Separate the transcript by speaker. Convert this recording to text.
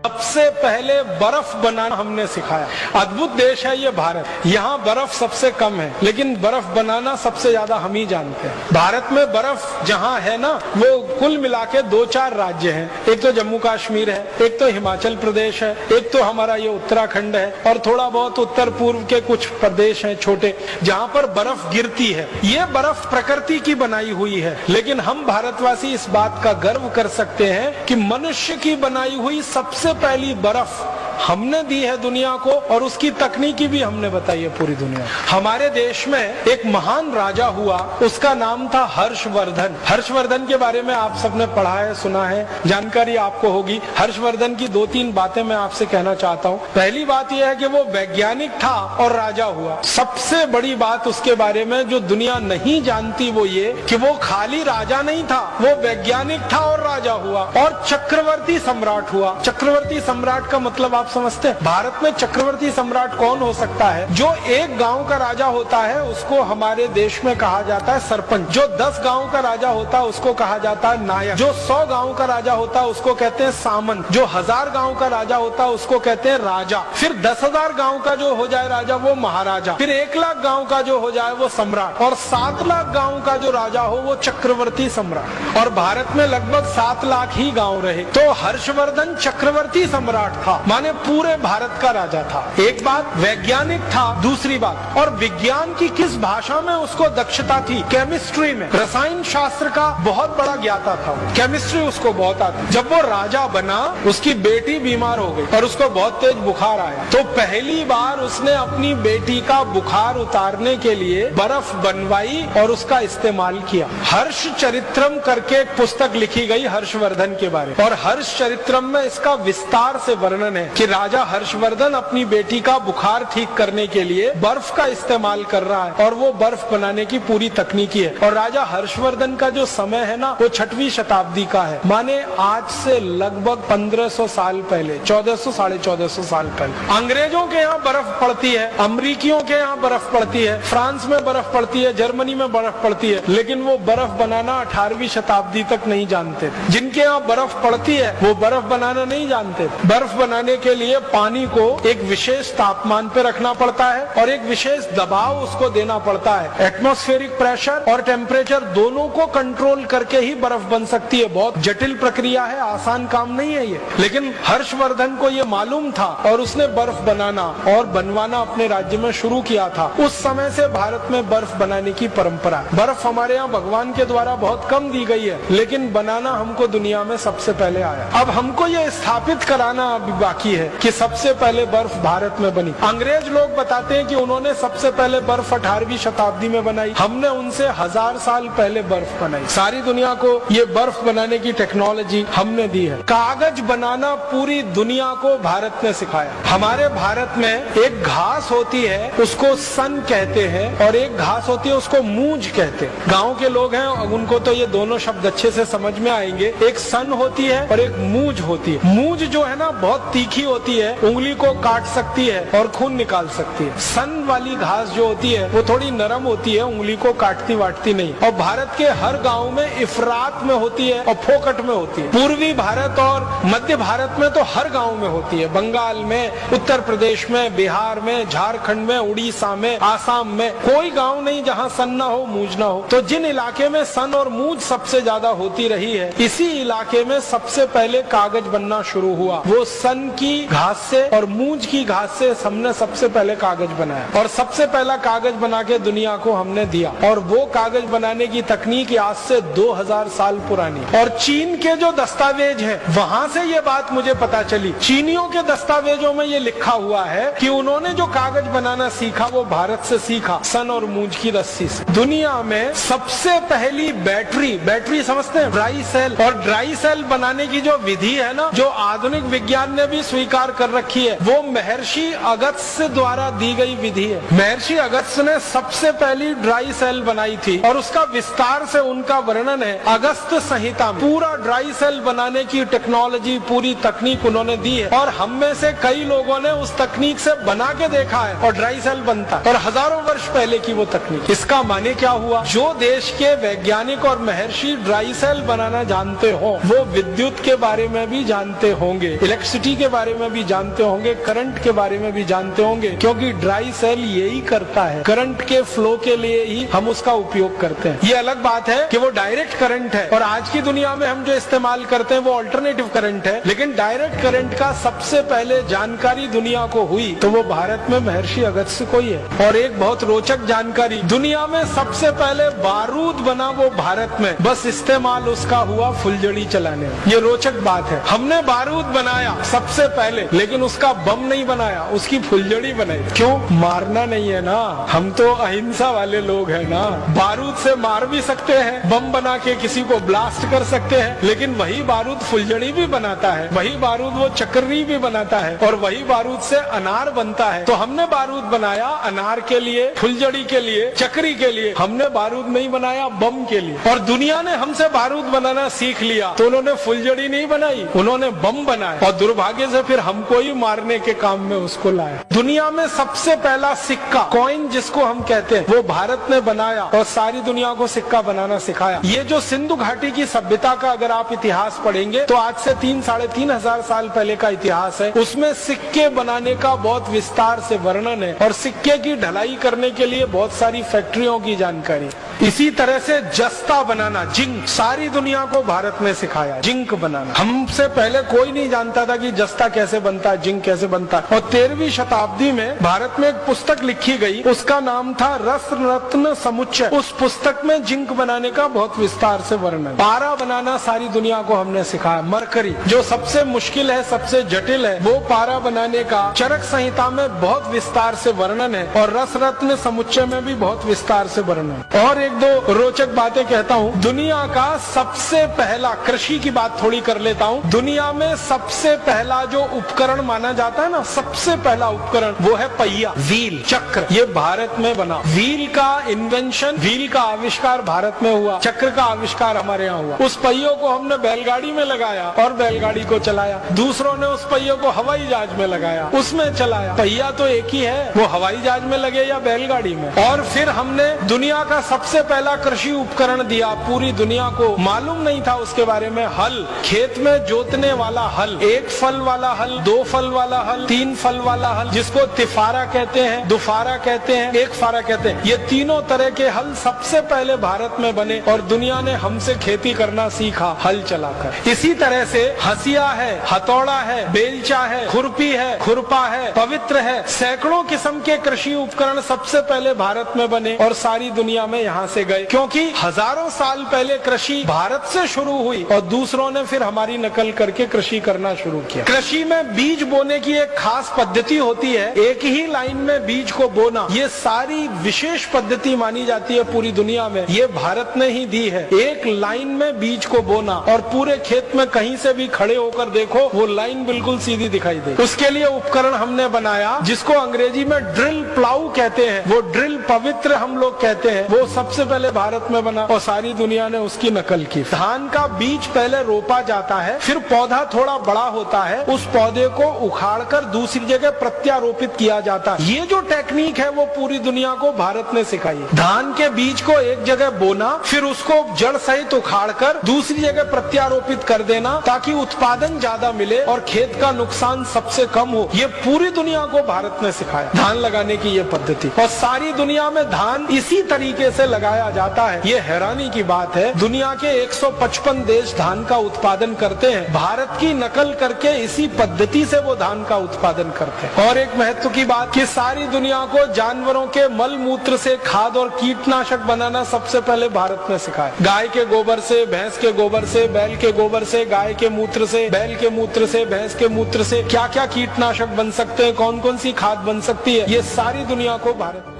Speaker 1: सबसे पहले बर्फ बनाना हमने सिखाया। अद्भुत देश है ये भारत। यहाँ बर्फ सबसे कम है, लेकिन बर्फ बनाना सबसे ज्यादा हम ही जानते हैं। भारत में बर्फ जहाँ है ना, वो कुल मिला के 2-4 राज्य हैं। एक तो जम्मू कश्मीर है, एक तो हिमाचल प्रदेश है, एक तो हमारा ये उत्तराखंड है, और थोड़ा बहुत उत्तर पूर्व के कुछ प्रदेश हैं छोटे, जहाँ पर बर्फ गिरती है। ये बर्फ प्रकृति की बनाई हुई है, लेकिन हम भारतवासी इस बात का गर्व कर सकते हैं कि मनुष्य की बनाई हुई सबसे पहली बर्फ हमने दी है दुनिया को, और उसकी तकनीकी भी हमने बताई है पूरी दुनिया। हमारे देश में एक महान राजा हुआ, उसका नाम था हर्षवर्धन। हर्षवर्धन के बारे में आप सबने पढ़ा है, सुना है, जानकारी आपको होगी। हर्षवर्धन की 2-3 बातें मैं आपसे कहना चाहता हूँ। पहली बात यह है कि वो वैज्ञानिक था और राजा हुआ। सबसे बड़ी बात उसके बारे में जो दुनिया नहीं जानती वो ये कि वो खाली राजा नहीं था, वो वैज्ञानिक था और राजा हुआ, और चक्रवर्ती सम्राट हुआ। चक्रवर्ती सम्राट का मतलब आप समझते हैं? भारत में चक्रवर्ती सम्राट कौन हो सकता है? जो एक गांव का राजा होता है उसको हमारे देश में कहा जाता है सरपंच। जो 10 गांव का राजा होता है उसको कहा जाता है नायक। जो 100 गांव का राजा होता है उसको कहते हैं सामंत। जो 1000 गांव का राजा होता है उसको कहते हैं राजा। फिर 10,000 गांव का जो हो जाए राजा वो महाराजा। फिर 1 लाख गांव का जो हो जाए वो सम्राट, और 7 लाख गांव का जो राजा हो वो चक्रवर्ती सम्राट। और भारत में लगभग 7 लाख ही गांव रहे। तो हर्षवर्धन चक्रवर्ती सम्राट था, माने पूरे भारत का राजा था। एक बात, वैज्ञानिक था। दूसरी बात, और विज्ञान की किस भाषा में उसको दक्षता थी? केमिस्ट्री में। रसायन शास्त्र का बहुत बड़ा ज्ञाता था, केमिस्ट्री उसको बहुत आती। जब वो राजा बना, उसकी बेटी बीमार हो गई और उसको बहुत तेज बुखार आया, तो पहली बार उसने अपनी बेटी का बुखार उतारने के लिए बर्फ बनवाई और उसका इस्तेमाल किया। हर्ष चरित्रम करके एक पुस्तक लिखी गई हर्षवर्धन के बारे में, और हर्ष चरित्रम में इसका विस्तार से वर्णन है कि राजा हर्षवर्धन अपनी बेटी का बुखार ठीक करने के लिए बर्फ का इस्तेमाल कर रहा है, और वो बर्फ बनाने की पूरी तकनीकी है। और राजा हर्षवर्धन का जो समय है ना, वो 6वीं शताब्दी का है, माने आज से लगभग 1500 साल पहले, 1400 साढ़े 1400 साल पहले। अंग्रेजों के यहाँ बर्फ पड़ती है, अमरीकियों के यहाँ बर्फ पड़ती है, फ्रांस में बर्फ पड़ती है, जर्मनी में बर्फ पड़ती है, लेकिन वो बर्फ बनाना 18वीं शताब्दी तक नहीं जानते थे। जिनके यहाँ बर्फ पड़ती है वो बर्फ बनाना नहीं जानते। बर्फ बनाने के लिए पानी को एक विशेष तापमान पे रखना पड़ता है और एक विशेष दबाव उसको देना पड़ता है। एटमॉस्फेरिक प्रेशर और टेम्परेचर दोनों को कंट्रोल करके ही बर्फ बन सकती है। बहुत जटिल प्रक्रिया है, आसान काम नहीं है ये, लेकिन हर्षवर्धन को ये मालूम था और उसने बर्फ बनाना और बनवाना अपने राज्य में शुरू किया था। उस समय से भारत में बर्फ बनाने की परंपरा है। बर्फ हमारे यहाँ भगवान के द्वारा बहुत कम दी गई है, लेकिन बनाना हमको दुनिया में सबसे पहले आया। अब हमको ये स्थापित कराना अभी बाकी है कि सबसे पहले बर्फ भारत में बनी। अंग्रेज लोग बताते हैं कि उन्होंने सबसे पहले बर्फ 18वीं शताब्दी में बनाई। हमने उनसे 1000 साल पहले बर्फ बनाई। सारी दुनिया को ये बर्फ बनाने की टेक्नोलॉजी हमने दी है। कागज बनाना पूरी दुनिया को भारत ने सिखाया। हमारे भारत में एक घास होती है उसको सन कहते हैं, और एक घास होती है उसको मूंज कहते हैं। गाँव के लोग हैं उनको तो ये दोनों शब्द अच्छे से समझ में आएंगे। एक सन होती है और एक मूंज होती है। मूंज जो है ना बहुत तीखी होती है, उंगली को काट सकती है और खून निकाल सकती है। सन वाली घास जो होती है वो थोड़ी नरम होती है, उंगली को काटती वाटती नहीं। और भारत के हर गांव में इफरात में होती है और फोकट में होती है। पूर्वी भारत और मध्य भारत में तो हर गांव में होती है। बंगाल में, उत्तर प्रदेश में, बिहार में, झारखंड में, उड़ीसा में, आसाम में कोई गाँव नहीं जहाँ सन ना हो, मूंज ना हो। तो जिन इलाके में सन और मूंज सबसे ज्यादा होती रही है, इसी इलाके में सबसे पहले कागज बनना शुरू हुआ। वो सन की घास से और मूंज की घास से हमने सबसे पहले कागज बनाया, और सबसे पहला कागज बना के दुनिया को हमने दिया। और वो कागज बनाने की तकनीक आज से 2000 साल पुरानी। और चीन के जो दस्तावेज है वहाँ से ये बात मुझे पता चली। चीनियों के दस्तावेजों में ये लिखा हुआ है कि उन्होंने जो कागज बनाना सीखा वो भारत से सीखा, सन और मूंज की रस्सी से। दुनिया में सबसे पहली बैटरी समझते हैं, ड्राई सेल। और ड्राई सेल बनाने की जो विधि है ना, जो आधुनिक विज्ञान ने भी स्वीकार स्वीकार कर रखी है वो महर्षि अगस्त्य द्वारा दी गई विधि है। महर्षि अगस्त्य ने सबसे पहली ड्राई सेल बनाई थी और उसका विस्तार से उनका वर्णन है अगस्त्य संहिता में। पूरा ड्राई सेल बनाने की टेक्नोलॉजी, पूरी तकनीक उन्होंने दी है और हम में से कई लोगों ने उस तकनीक से बना के देखा है और ड्राई सेल बनता है, और हजारों वर्ष पहले की वो तकनीक। इसका माने क्या हुआ, जो देश के वैज्ञानिक और महर्षि ड्राई सेल बनाना जानते हो वो विद्युत के बारे में भी जानते होंगे, इलेक्ट्रिसिटी के बारे में भी जानते होंगे, करंट के बारे में भी जानते होंगे, क्योंकि ड्राई सेल यही करता है। करंट के फ्लो के लिए ही हम उसका उपयोग करते हैं। ये अलग बात है कि वो डायरेक्ट करंट है और आज की दुनिया में हम जो इस्तेमाल करते हैं वो अल्टरनेटिव करंट है, लेकिन डायरेक्ट करंट का सबसे पहले जानकारी दुनिया को हुई तो वो भारत में महर्षि अगस्त्य को ही है। और एक बहुत रोचक जानकारी, दुनिया में सबसे पहले बारूद बना वो भारत में, बस इस्तेमाल उसका हुआ फुलझड़ी चलाने में। ये रोचक बात है, हमने बारूद बनाया सबसे पहले, लेकिन उसका बम नहीं बनाया, उसकी फुलझड़ी बनाई। क्यों? मारना नहीं है ना, हम तो अहिंसा वाले लोग हैं ना। बारूद से मार भी सकते हैं, बम बना के किसी को ब्लास्ट कर सकते हैं, लेकिन वही बारूद फुलझड़ी भी बनाता है, वही बारूद वो चक्री भी बनाता है और वही बारूद से अनार बनता है। तो हमने बारूद बनाया अनार के लिए, फुलझड़ी के लिए, चक्री के लिए, हमने बारूद नहीं बनाया बम के लिए। और दुनिया ने हमसे बारूद बनाना सीख लिया तो उन्होंने फुलझड़ी नहीं बनाई, उन्होंने बम बनाया और दुर्भाग्य से फिर हमको ही मारने के काम में उसको लाया। दुनिया में सबसे पहला सिक्का, कॉइन जिसको हम कहते हैं, वो भारत ने बनाया और सारी दुनिया को सिक्का बनाना सिखाया। ये जो सिंधु घाटी की सभ्यता का अगर आप इतिहास पढ़ेंगे तो आज से 3-3.5 हजार साल पहले का इतिहास है, उसमें सिक्के बनाने का बहुत विस्तार से वर्णन है और सिक्के की ढलाई करने के लिए बहुत सारी फैक्ट्रियों की जानकारी। इसी तरह से जस्ता बनाना, जिंक, सारी दुनिया को भारत ने सिखाया जिंक बनाना। हमसे पहले कोई नहीं जानता था कि जस्ता कैसे बनता है, जिंक कैसे बनता है। और 13वीं शताब्दी में भारत में एक पुस्तक लिखी गई, उसका नाम था रस रत्न समुच्चय। उस पुस्तक में जिंक बनाने का बहुत विस्तार से वर्णन। पारा बनाना सारी दुनिया को हमने सिखाया। मरकरी जो सबसे मुश्किल है, सबसे जटिल है, वो पारा बनाने का चरक संहिता में बहुत विस्तार से वर्णन है और रस रत्न समुच्चय में भी बहुत विस्तार से वर्णन। और एक दो रोचक बातें कहता हूँ। दुनिया का सबसे पहला, कृषि की बात थोड़ी कर लेता हूँ, दुनिया में सबसे पहला जो उपकरण माना जाता है ना, सबसे पहला उपकरण वो है पहिया, व्हील, चक्र। ये भारत में बना। व्हील का इन्वेंशन, व्हील का आविष्कार भारत में हुआ, चक्र का आविष्कार हमारे यहाँ हुआ। उस पहियों को हमने बैलगाड़ी में लगाया और बैलगाड़ी को चलाया। दूसरों ने उस पहियों को हवाई जहाज में लगाया, उसमें चलाया। पहिया तो एक ही है, वो हवाई जहाज में लगे या बैलगाड़ी में। और फिर हमने दुनिया का सबसे पहला कृषि उपकरण दिया पूरी दुनिया को, मालूम नहीं था उसके बारे में, हल, खेत में जोतने वाला हल, एक फल वाला हल, 2 फल वाला हल, 3 फल वाला हल, जिसको तिफारा कहते हैं, दुफारा कहते हैं, एक फारा कहते हैं। ये तीनों तरह के हल सबसे पहले भारत में बने और दुनिया ने हमसे खेती करना सीखा हल चलाकर। इसी तरह से हसिया है, हथौड़ा है, बेलचा है, खुरपी है, खुरपा है, पवित्र है, सैकड़ों किस्म के कृषि उपकरण सबसे पहले भारत में बने और सारी दुनिया में यहाँ से गए, क्योंकि हजारों साल पहले कृषि भारत से शुरू हुई और दूसरों ने फिर हमारी नकल करके कृषि करना शुरू किया। कृषि में बीज बोने की एक खास पद्धति होती है, एक ही लाइन में बीज को बोना। ये सारी विशेष पद्धति मानी जाती है पूरी दुनिया में, ये भारत ने ही दी है। एक लाइन में बीज को बोना और पूरे खेत में कहीं से भी खड़े होकर देखो वो लाइन बिल्कुल सीधी दिखाई दे। उसके लिए उपकरण हमने बनाया जिसको अंग्रेजी में ड्रिल प्लाऊ कहते हैं। वो ड्रिल पवित्र हम लोग कहते हैं, वो सबसे पहले भारत में बना और सारी दुनिया ने उसकी नकल की। धान का बीज पहले रोपा जाता है, फिर पौधा थोड़ा बड़ा होता है, उस पौधे को उखाड़कर दूसरी जगह प्रत्यारोपित किया जाता है। ये जो टेक्निक है वो पूरी दुनिया को भारत ने सिखाई। धान के बीज को एक जगह बोना, फिर उसको जड़ सहित उखाड़कर दूसरी जगह प्रत्यारोपित कर देना ताकि उत्पादन ज्यादा मिले और खेत का नुकसान सबसे कम हो। ये पूरी दुनिया को भारत ने सिखाया धान लगाने की ये पद्धति, और सारी दुनिया में धान इसी तरीके से लगाया जाता है। ये हैरानी की बात है, दुनिया के 155 देश धान का उत्पादन करते हैं, भारत की नकल करके इसी पद्धति से वो धान का उत्पादन करते हैं। और एक महत्व की बात कि सारी दुनिया को जानवरों के मल मूत्र से खाद और कीटनाशक बनाना सबसे पहले भारत ने सिखाया। गाय के गोबर से, भैंस के गोबर से, बैल के गोबर से, गाय के मूत्र से, बैल के मूत्र से, भैंस के मूत्र से क्या क्या कीटनाशक बन सकते हैं, कौन कौन सी खाद बन सकती है, ये सारी दुनिया को भारत